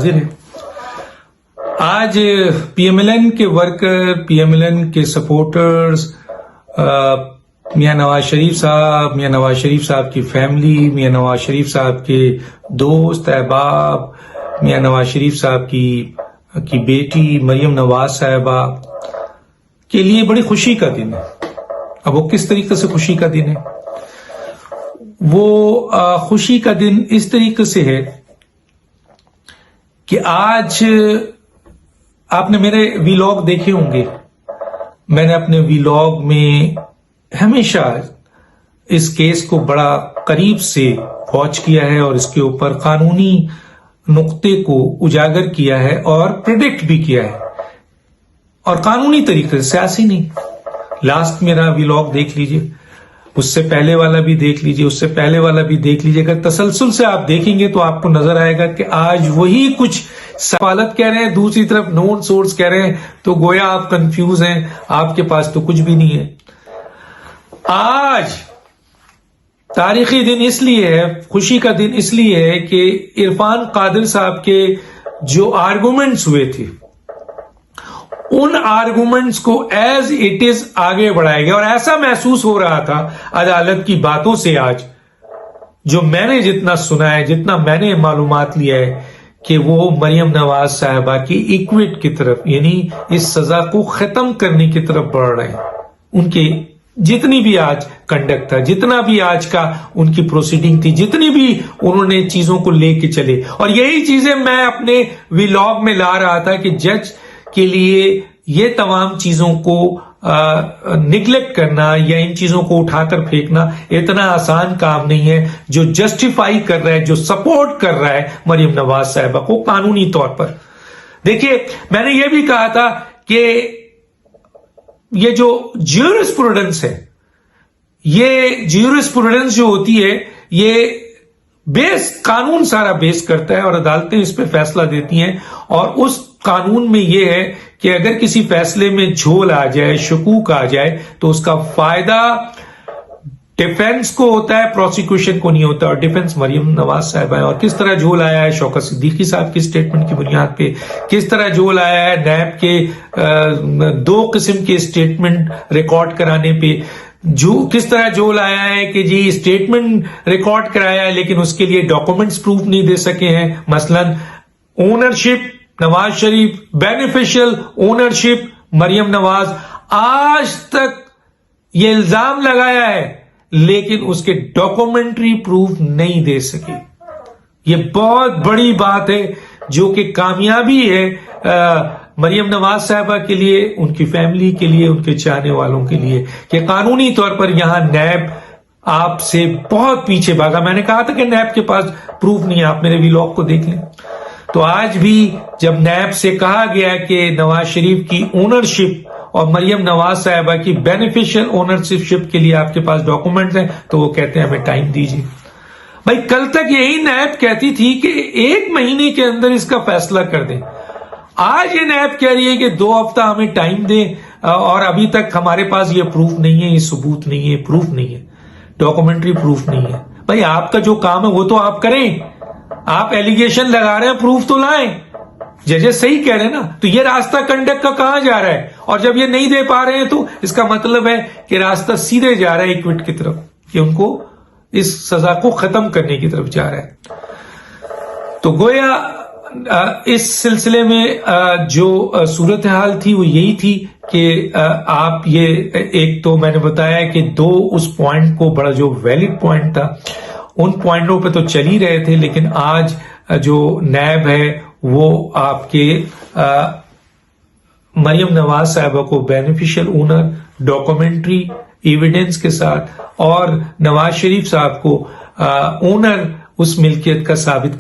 حاضر ہے۔ آج پی ایم ایل این کے ورکر، پی ایم ایل این کے سپورٹرز، میاں نواز شریف صاحب، میاں نواز شریف صاحب کی فیملی، میاں نواز شریف صاحب کے دوست احباب، میاں نواز شریف صاحب کی بیٹی مریم نواز صاحبہ کے لیے بڑی خوشی کا دن ہے۔ اب وہ کس طریقے سے خوشی کا دن ہے؟ وہ خوشی کا دن اس طریقے سے ہے کہ آج آپ نے میرے ویلاگ دیکھے ہوں گے۔ میں نے اپنے ویلاگ میں ہمیشہ اس کیس کو بڑا قریب سے واچ کیا ہے اور اس کے اوپر قانونی نقطے کو اجاگر کیا ہے اور پریڈکٹ بھی کیا ہے، اور قانونی طریقے سے، سیاسی نہیں۔ لاسٹ میرا ویلاگ دیکھ لیجئے، اس سے پہلے والا بھی دیکھ لیجئے، اس سے پہلے والا بھی دیکھ لیجئے۔ اگر تسلسل سے آپ دیکھیں گے تو آپ کو نظر آئے گا کہ آج وہی کچھ سفالت کہہ رہے ہیں، دوسری طرف نون سورس کہہ رہے ہیں، تو گویا آپ کنفیوز ہیں، آپ کے پاس تو کچھ بھی نہیں ہے۔ آج تاریخی دن اس لیے ہے، خوشی کا دن اس لیے ہے کہ عرفان قادر صاحب کے جو آرگومنٹس ہوئے تھے، ان آرگومنٹس کو ایز اٹ از آگے بڑھائے گئے، اور ایسا محسوس ہو رہا تھا عدالت کی باتوں سے آج، جو میں نے جتنا سنا ہے، جتنا میں نے معلومات لیا ہے، کہ وہ مریم نواز صاحبہ کی ایکویٹ کی طرف، یعنی اس سزا کو ختم کرنے کی طرف بڑھ رہے ہیں۔ ان کے جتنی بھی آج کنڈکٹ تھا، جتنا بھی آج کا ان کی پروسیڈنگ تھی، جتنی بھی انہوں نے چیزوں کو لے کے چلے، اور یہی چیزیں میں اپنے ویلاگ میں لا رہا تھا کہ جج کے لیے یہ تمام چیزوں کو نگلیکٹ کرنا یا ان چیزوں کو اٹھا کر پھینکنا اتنا آسان کام نہیں ہے۔ جو جسٹیفائی کر رہا ہے، جو سپورٹ کر رہا ہے مریم نواز صاحبہ کو قانونی طور پر، دیکھیے میں نے یہ بھی کہا تھا کہ یہ جو جیورسپروڈنس ہے، یہ جیورسپروڈنس جو ہوتی ہے، یہ بیس قانون سارا بیس کرتا ہے، اور عدالتیں اس پہ فیصلہ دیتی ہیں، اور اس قانون میں یہ ہے کہ اگر کسی فیصلے میں جھول آ جائے، شکوک آ جائے، تو اس کا فائدہ ڈیفنس کو ہوتا ہے، پروسیکیوشن کو نہیں ہوتا، اور ڈیفنس مریم نواز صاحب ہے۔ اور کس طرح جھول آیا ہے شوکت صدیقی صاحب کی سٹیٹمنٹ کی بنیاد پہ، کس طرح جھول آیا ہے نیب کے 2 قسم کے سٹیٹمنٹ ریکارڈ کرانے پہ، کس طرح جھول آیا ہے کہ جی اسٹیٹمنٹ ریکارڈ کرایا ہے لیکن اس کے لیے ڈاکومنٹس پروف نہیں دے سکے ہیں۔ مثلا ownership Nawaz Sharif, beneficial ownership Maryam Nawaz, آج تک یہ الزام لگایا ہے لیکن اس کے ڈاکومنٹری پروف نہیں دے سکے۔ یہ بہت بڑی بات ہے، جو کہ کامیابی ہے مریم نواز صاحبہ کے لیے، ان کی فیملی کے لیے، ان کے چاہنے والوں کے لیے، کہ قانونی طور پر یہاں نیب آپ سے بہت پیچھے بھاگا۔ میں نے کہا تھا کہ نیب کے پاس پروف نہیں ہے، آپ میرے ویلاگ کو دیکھ لیں۔ تو آج بھی جب نیب سے کہا گیا کہ نواز شریف کی اونرشپ اور مریم نواز صاحبہ کی بینیفیشل اونرشپ کے لیے آپ کے پاس ڈاکومنٹس ہیں، تو وہ کہتے ہیں ہمیں ٹائم دیجیے۔ بھائی کل تک یہی نیب کہتی تھی کہ 1 مہینے کے اندر اس کا فیصلہ کر دیں، آج یہ نیب کہہ رہی ہے کہ 2 ہفتہ ہمیں ٹائم دیں، اور ابھی تک ہمارے پاس یہ پروف نہیں ہے، یہ ثبوت نہیں ہے، پروف نہیں ہے، ڈاکومنٹری پروف نہیں ہے۔ بھائی آپ کا جو کام ہے وہ تو آپ کریں، آپ ایلیگیشن لگا رہے ہیں، پروف تو لائیں۔ ججز صحیح کہہ رہے ہیں نا، تو یہ راستہ کنڈکٹ کا کہاں جا رہا ہے؟ اور جب یہ نہیں دے پا رہے ہیں تو اس کا مطلب ہے کہ راستہ سیدھے جا رہا ہے ایکوٹ کی طرف، کہ ان کو اس سزا کو ختم کرنے کی طرف جا رہا ہے۔ تو گویا اس سلسلے میں جو صورتحال تھی وہ یہی تھی کہ آپ یہ ایک تو میں نے بتایا کہ 2 اس پوائنٹ کو، بڑا جو ویلڈ پوائنٹ تھا، ان پوائنٹوں پہ تو چل ہی رہے تھے، لیکن آج جو نیب ہے وہ آپ کے مریم نواز صاحبہ کو بینیفیشل اونر، ڈاکومنٹری ایویڈنس کے ساتھ، اور نواز شریف صاحب کو اونر اس ملکیت کا ثابت کر